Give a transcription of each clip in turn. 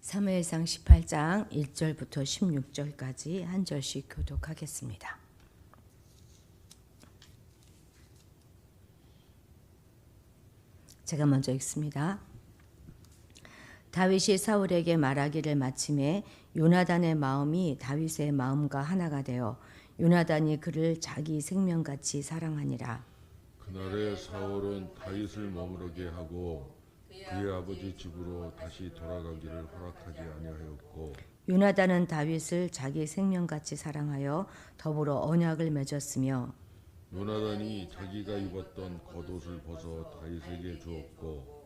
사무엘상 18장 1절부터 16절까지 한 절씩 교독하겠습니다. 제가 먼저 읽습니다. 다윗이 사울에게 말하기를 마침에 요나단의 마음이 다윗의 마음과 하나가 되어 요나단이 그를 자기 생명같이 사랑하니라. 그날에 사울은 다윗을 머무르게 하고 그의 아버지 집으로 다시 돌아가기를 허락하지 아니하였고, 요나단은 다윗을 자기 생명같이 사랑하여 더불어 언약을 맺었으며, 요나단이 자기가 입었던 겉옷을 벗어 다윗에게 주었고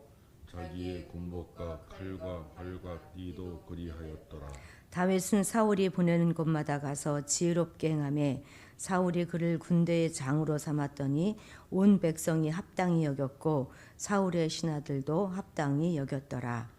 자기의 군복과 칼과 활과 띠도 그리하였더라. 다윗은 사울이 보내는 곳마다 가서 지혜롭게 행하며 사울이 그를 군대의 장으로 삼았더니 온 백성이 합당히 여겼고 사울의 신하들도 합당히 여겼더라.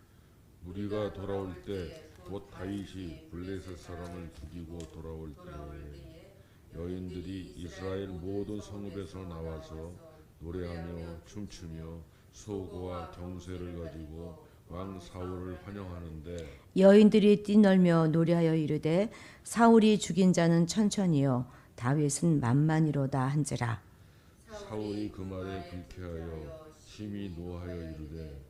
우리가 돌아올 때 곧 다윗이 블레셋 사람을 죽이고 돌아올 때에 여인들이 이스라엘 모든 성읍에서 나와서 노래하며 춤추며 소고와 경쇠를 가지고 왕 사울을 환영하는데, 여인들이 뛰놀며 노래하여 이르되 사울이 죽인 자는 천천히요 다윗은 만만이로다 한지라. 사울이 그 말에 불쾌하여 심히 노하여 이르되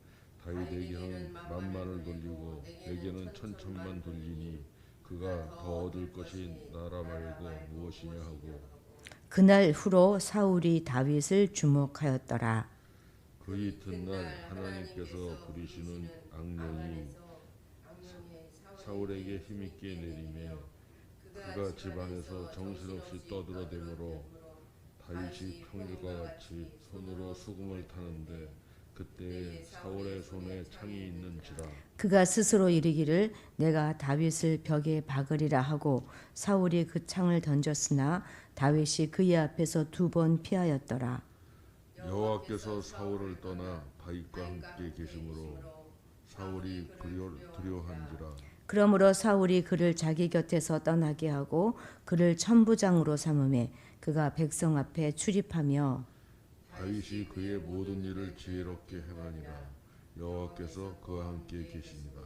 다윗에게는 만만을 돌리고 내게는 천천만 돌리니 그가 더 얻을 것이 나라 말고 무엇이냐 하고, 그날 후로 사울이 다윗을 주목하였더라. 그 이튿날 하나님께서 부리시는 악령이 사울에게 힘있게 내리매 그가 집안에서 정신없이 떠들어대므로 다윗이 평일과 같이 손으로 수금을 타는데 그때 사울의 손에 창이 있는지라. 그가 스스로 이르기를 내가 다윗을 벽에 박으리라 하고 사울이 그 창을 던졌으나 다윗이 그의 앞에서 2번 피하였더라. 여호와께서 사울을 떠나 다윗과 함께 계심으로 사울이 두려워한지라. 그러므로 사울이 그를 자기 곁에서 떠나게 하고 그를 천부장으로 삼음에 그가 백성 앞에 출입하며 다윗이 그의 모든 일을 지혜롭게 행하니라. 여호와께서 그와 함께 계시니라.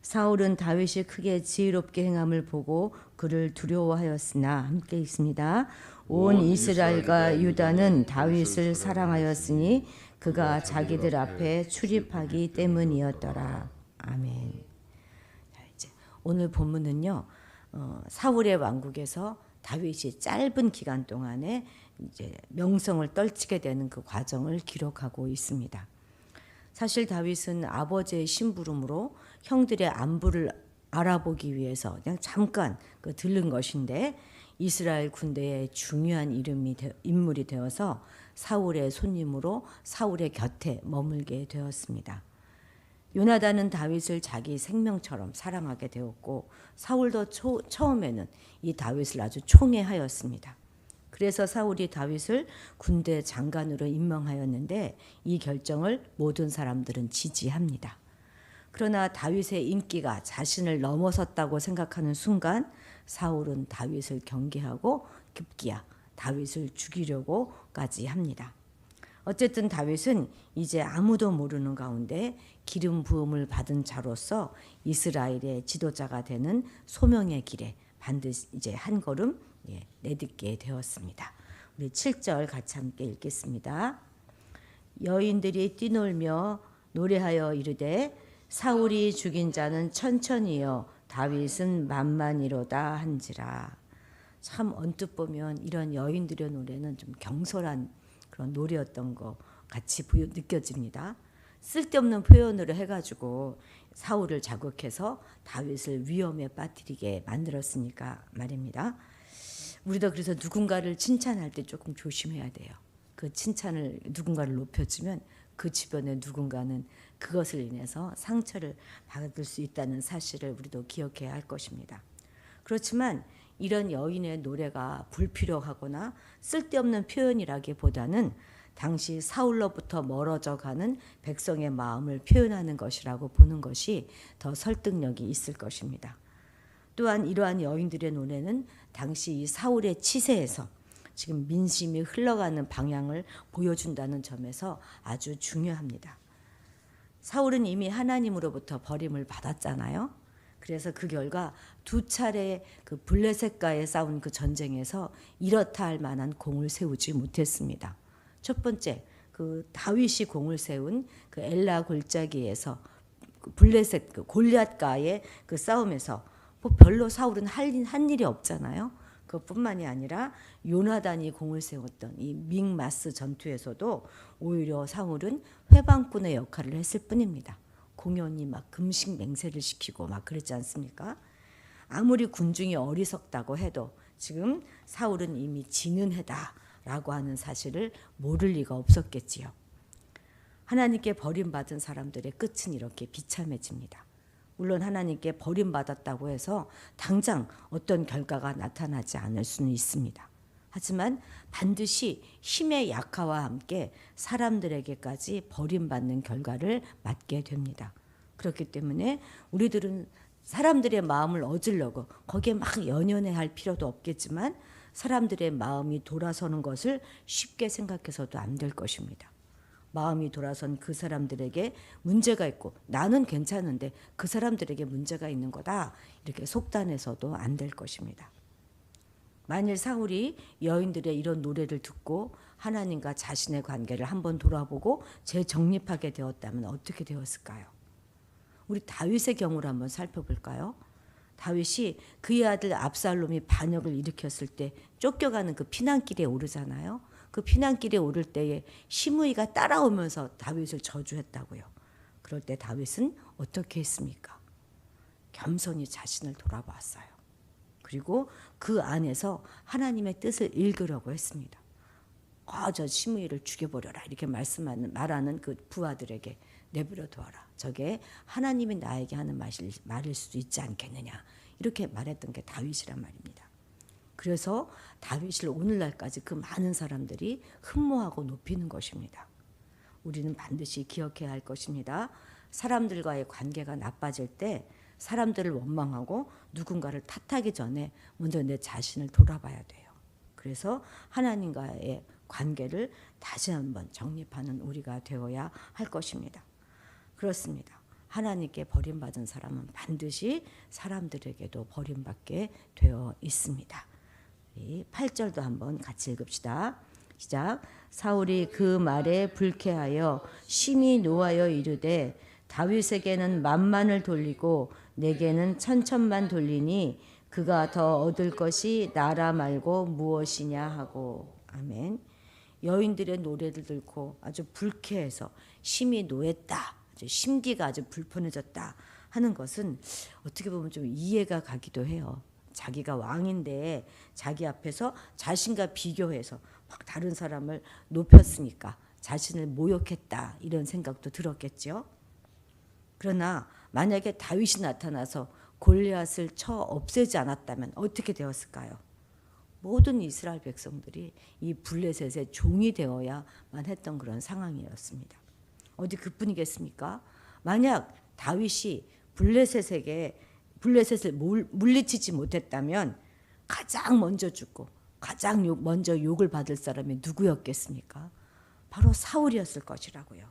사울은 다윗이 크게 지혜롭게 행함을 보고 그를 두려워하였으나 함께 있습니다. 온 이스라엘과 유다는 다윗을 사랑하였으니 그가 자기들 앞에 출입하기 때문이었더라. 아멘. 자, 이제 오늘 본문은요. 사울의 왕국에서 다윗이 짧은 기간 동안에 이제 명성을 떨치게 되는 그 과정을 기록하고 있습니다. 사실 다윗은 아버지의 심부름으로 형들의 안부를 알아보기 위해서 그냥 잠깐 들른 것인데 이스라엘 군대의 중요한 인물이 되어서 사울의 손님으로 사울의 곁에 머물게 되었습니다. 요나단은 다윗을 자기 생명처럼 사랑하게 되었고 사울도 처음에는 이 다윗을 아주 총애하였습니다. 그래서 사울이 다윗을 군대 장관으로 임명하였는데 이 결정을 모든 사람들은 지지합니다. 그러나 다윗의 인기가 자신을 넘어섰다고 생각하는 순간 사울은 다윗을 경계하고 급기야 다윗을 죽이려고까지 합니다. 어쨌든 다윗은 이제 아무도 모르는 가운데 기름 부음을 받은 자로서 이스라엘의 지도자가 되는 소명의 길에 반드시 이제 한 걸음 내딛게 되었습니다. 우리 7절 같이 함께 읽겠습니다. 여인들이 뛰놀며 노래하여 이르되 사울이 죽인 자는 천천히요 다윗은 만만이로다 한지라. 참 언뜻 보면 이런 여인들의 노래는 좀 경솔한 그런 노래였던 것 같이 느껴집니다. 쓸데없는 표현으로 해가지고 사울을 자극해서 다윗을 위험에 빠뜨리게 만들었으니까 말입니다. 우리도 그래서 누군가를 칭찬할 때 조금 조심해야 돼요. 그 칭찬을 누군가를 높여주면 그 주변의 누군가는 그것을 인해서 상처를 받을 수 있다는 사실을 우리도 기억해야 할 것입니다. 그렇지만 이런 여인의 노래가 불필요하거나 쓸데없는 표현이라기보다는 당시 사울로부터 멀어져 가는 백성의 마음을 표현하는 것이라고 보는 것이 더 설득력이 있을 것입니다. 또한 이러한 여인들의 노래는 당시 이 사울의 치세에서 지금 민심이 흘러가는 방향을 보여준다는 점에서 아주 중요합니다. 사울은 이미 하나님으로부터 버림을 받았잖아요. 그래서 그 결과 두 차례 그 블레셋과의 싸운 그 전쟁에서 이렇다 할 만한 공을 세우지 못했습니다. 첫 번째, 그 다윗이 공을 세운 그 엘라 골짜기에서 그 블레셋 그 골리앗과의 그 싸움에서 뭐 별로 사울은 한 일이 없잖아요. 그것뿐만이 아니라 요나단이 공을 세웠던 이 믹마스 전투에서도 오히려 사울은 회방꾼의 역할을 했을 뿐입니다. 공연히 막 금식 맹세를 시키고 막 그랬지 않습니까? 아무리 군중이 어리석다고 해도 지금 사울은 이미 지는 해다라고 하는 사실을 모를 리가 없었겠지요. 하나님께 버림받은 사람들의 끝은 이렇게 비참해집니다. 물론 하나님께 버림받았다고 해서 당장 어떤 결과가 나타나지 않을 수는 있습니다. 하지만 반드시 힘의 약화와 함께 사람들에게까지 버림받는 결과를 맞게 됩니다. 그렇기 때문에 우리들은 사람들의 마음을 얻으려고 거기에 막 연연해할 필요도 없겠지만 사람들의 마음이 돌아서는 것을 쉽게 생각해서도 안 될 것입니다. 마음이 돌아선 그 사람들에게 문제가 있고 나는 괜찮은데 그 사람들에게 문제가 있는 거다. 이렇게 속단해서도 안 될 것입니다. 만일 사울이 여인들의 이런 노래를 듣고 하나님과 자신의 관계를 한번 돌아보고 재정립하게 되었다면 어떻게 되었을까요? 우리 다윗의 경우를 한번 살펴볼까요? 다윗이 그의 아들 압살롬이 반역을 일으켰을 때 쫓겨가는 그 피난길에 오르잖아요. 그 피난길에 오를 때에 시므이가 따라오면서 다윗을 저주했다고요. 그럴 때 다윗은 어떻게 했습니까? 겸손히 자신을 돌아봤어요. 그리고 그 안에서 하나님의 뜻을 읽으려고 했습니다. 저 시므이를 죽여버려라 이렇게 말하는 그 부하들에게 내버려 두어라. 저게 하나님이 나에게 하는 말일 수도 있지 않겠느냐. 이렇게 말했던 게 다윗이란 말입니다. 그래서 다윗을 오늘날까지 그 많은 사람들이 흠모하고 높이는 것입니다. 우리는 반드시 기억해야 할 것입니다. 사람들과의 관계가 나빠질 때 사람들을 원망하고 누군가를 탓하기 전에 먼저 내 자신을 돌아봐야 돼요. 그래서 하나님과의 관계를 다시 한번 정립하는 우리가 되어야 할 것입니다. 그렇습니다. 하나님께 버림받은 사람은 반드시 사람들에게도 버림받게 되어 있습니다. 8절도 한번 같이 읽읍시다. 시작. 사울이 그 말에 불쾌하여 심히 노하여 이르되 다윗에게는 만만을 돌리고 내게는 천천만 돌리니 그가 더 얻을 것이 나라 말고 무엇이냐 하고. 아멘. 여인들의 노래를 듣고 아주 불쾌해서 심히 노했다. 아주 심기가 아주 불편해졌다 하는 것은 어떻게 보면 좀 이해가 가기도 해요. 자기가 왕인데 자기 앞에서 자신과 비교해서 막 다른 사람을 높였으니까 자신을 모욕했다 이런 생각도 들었겠죠. 그러나 만약에 다윗이 나타나서 골리앗을 쳐 없애지 않았다면 어떻게 되었을까요? 모든 이스라엘 백성들이 이 블레셋의 종이 되어야만 했던 그런 상황이었습니다. 어디 그뿐이겠습니까? 만약 다윗이 블레셋을 물리치지 못했다면 가장 먼저 죽고 가장 먼저 욕을 받을 사람이 누구였겠습니까? 바로 사울이었을 것이라고요.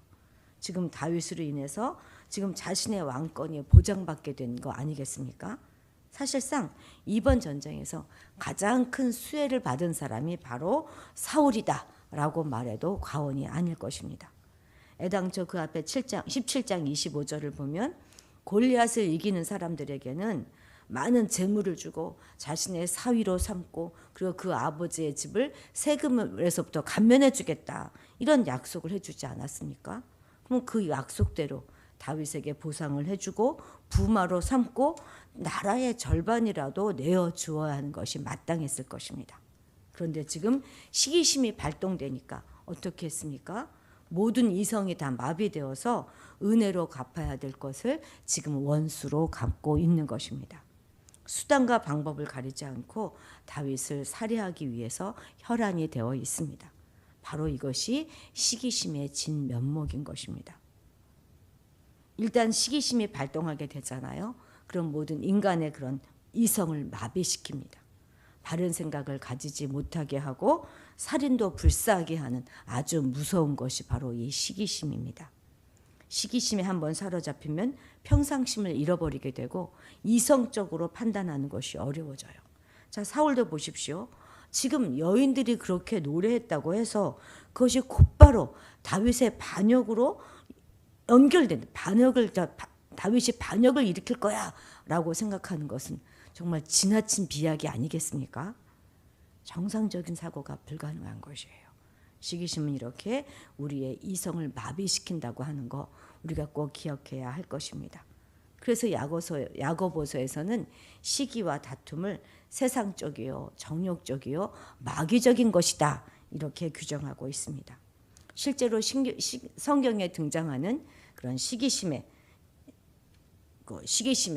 지금 다윗으로 인해서 지금 자신의 왕권이 보장받게 된 거 아니겠습니까? 사실상 이번 전쟁에서 가장 큰 수혜를 받은 사람이 바로 사울이다라고 말해도 과언이 아닐 것입니다. 애당초 그 앞에 17장 25절을 보면 골리앗을 이기는 사람들에게는 많은 재물을 주고 자신의 사위로 삼고 그리고 그 아버지의 집을 세금에서부터 감면해 주겠다 이런 약속을 해주지 않았습니까? 그럼 그 약속대로 다윗에게 보상을 해주고 부마로 삼고 나라의 절반이라도 내어주어야 하는 것이 마땅했을 것입니다. 그런데 지금 시기심이 발동되니까 어떻게 했습니까? 모든 이성이 다 마비되어서 은혜로 갚아야 될 것을 지금 원수로 갚고 있는 것입니다. 수단과 방법을 가리지 않고 다윗을 살해하기 위해서 혈안이 되어 있습니다. 바로 이것이 시기심의 진면목인 것입니다. 일단 시기심이 발동하게 되잖아요. 그럼 모든 인간의 그런 이성을 마비시킵니다. 바른 생각을 가지지 못하게 하고 살인도 불사하게 하는 아주 무서운 것이 바로 이 시기심입니다. 시기심에 한번 사로잡히면 평상심을 잃어버리게 되고 이성적으로 판단하는 것이 어려워져요. 자, 사울도 보십시오. 지금 여인들이 그렇게 노래했다고 해서 그것이 곧바로 다윗의 반역으로 연결된 다윗이 반역을 일으킬 거야라고 생각하는 것은 정말 지나친 비약이 아니겠습니까? 정상적인 사고가 불가능한 것이에요. 시기심은 이렇게 우리의 이성을 마비시킨다고 하는 거 우리가 꼭 기억해야 할 것입니다. 그래서 야고보서에서는 시기와 다툼을 세상적이요, 정욕적이요, 마귀적인 것이다 이렇게 규정하고 있습니다. 실제로 성경에 등장하는 그런 시기심에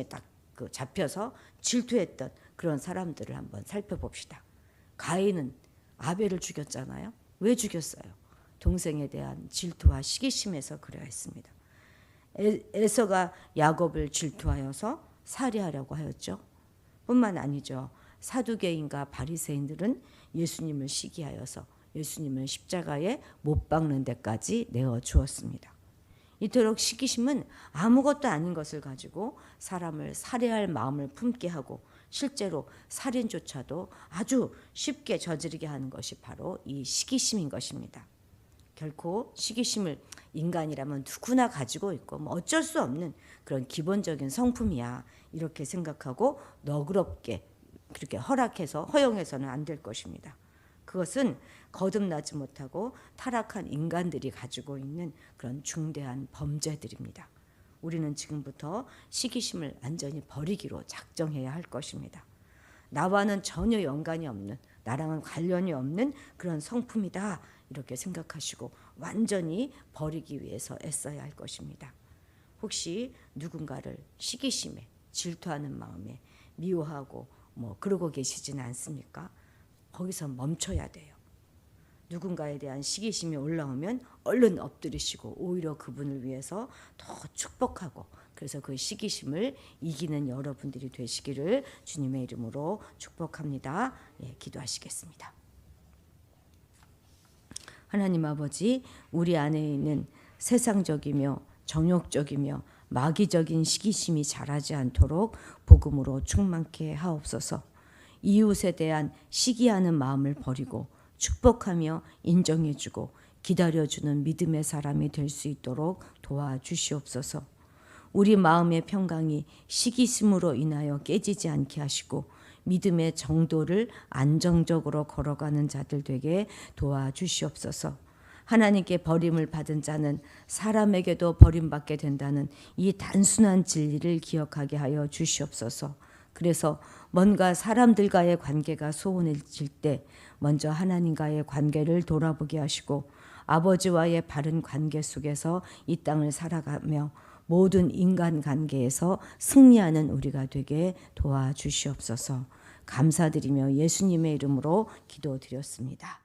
딱 잡혀서 질투했던 그런 사람들을 한번 살펴봅시다. 가인은 아벨을 죽였잖아요. 왜 죽였어요? 동생에 대한 질투와 시기심에서 그러했습니다. 에서가 야곱을 질투하여서 살해하려고 하였죠. 뿐만 아니죠. 사두개인과 바리새인들은 예수님을 시기하여서 예수님을 십자가에 못 박는 데까지 내어 주었습니다. 이토록 시기심은 아무것도 아닌 것을 가지고 사람을 살해할 마음을 품게 하고 실제로 살인조차도 아주 쉽게 저지르게 하는 것이 바로 이 시기심인 것입니다. 결코 시기심을 인간이라면 누구나 가지고 있고 뭐 어쩔 수 없는 그런 기본적인 성품이야 이렇게 생각하고 너그럽게 그렇게 허용해서는 안 될 것입니다. 그것은 거듭나지 못하고 타락한 인간들이 가지고 있는 그런 중대한 범죄들입니다. 우리는 지금부터 시기심을 완전히 버리기로 작정해야 할 것입니다. 나와는 전혀 연관이 없는, 나랑은 관련이 없는 그런 성품이다 이렇게 생각하시고 완전히 버리기 위해서 애써야 할 것입니다. 혹시 누군가를 시기심에 질투하는 마음에 미워하고 그러고 계시지는 않습니까? 거기서 멈춰야 돼요. 누군가에 대한 시기심이 올라오면 얼른 엎드리시고 오히려 그분을 위해서 더 축복하고 그래서 그 시기심을 이기는 여러분들이 되시기를 주님의 이름으로 축복합니다. 기도하시겠습니다. 하나님 아버지, 우리 안에 있는 세상적이며 정욕적이며 마귀적인 시기심이 자라지 않도록 복음으로 충만케 하옵소서. 이웃에 대한 시기하는 마음을 버리고 축복하며 인정해주고 기다려주는 믿음의 사람이 될 수 있도록 도와주시옵소서. 우리 마음의 평강이 시기심으로 인하여 깨지지 않게 하시고 믿음의 정도를 안정적으로 걸어가는 자들 되게 도와주시옵소서. 하나님께 버림을 받은 자는 사람에게도 버림받게 된다는 이 단순한 진리를 기억하게 하여 주시옵소서. 그래서 뭔가 사람들과의 관계가 소원해질 때 먼저 하나님과의 관계를 돌아보게 하시고 아버지와의 바른 관계 속에서 이 땅을 살아가며 모든 인간관계에서 승리하는 우리가 되게 도와주시옵소서. 감사드리며 예수님의 이름으로 기도드렸습니다.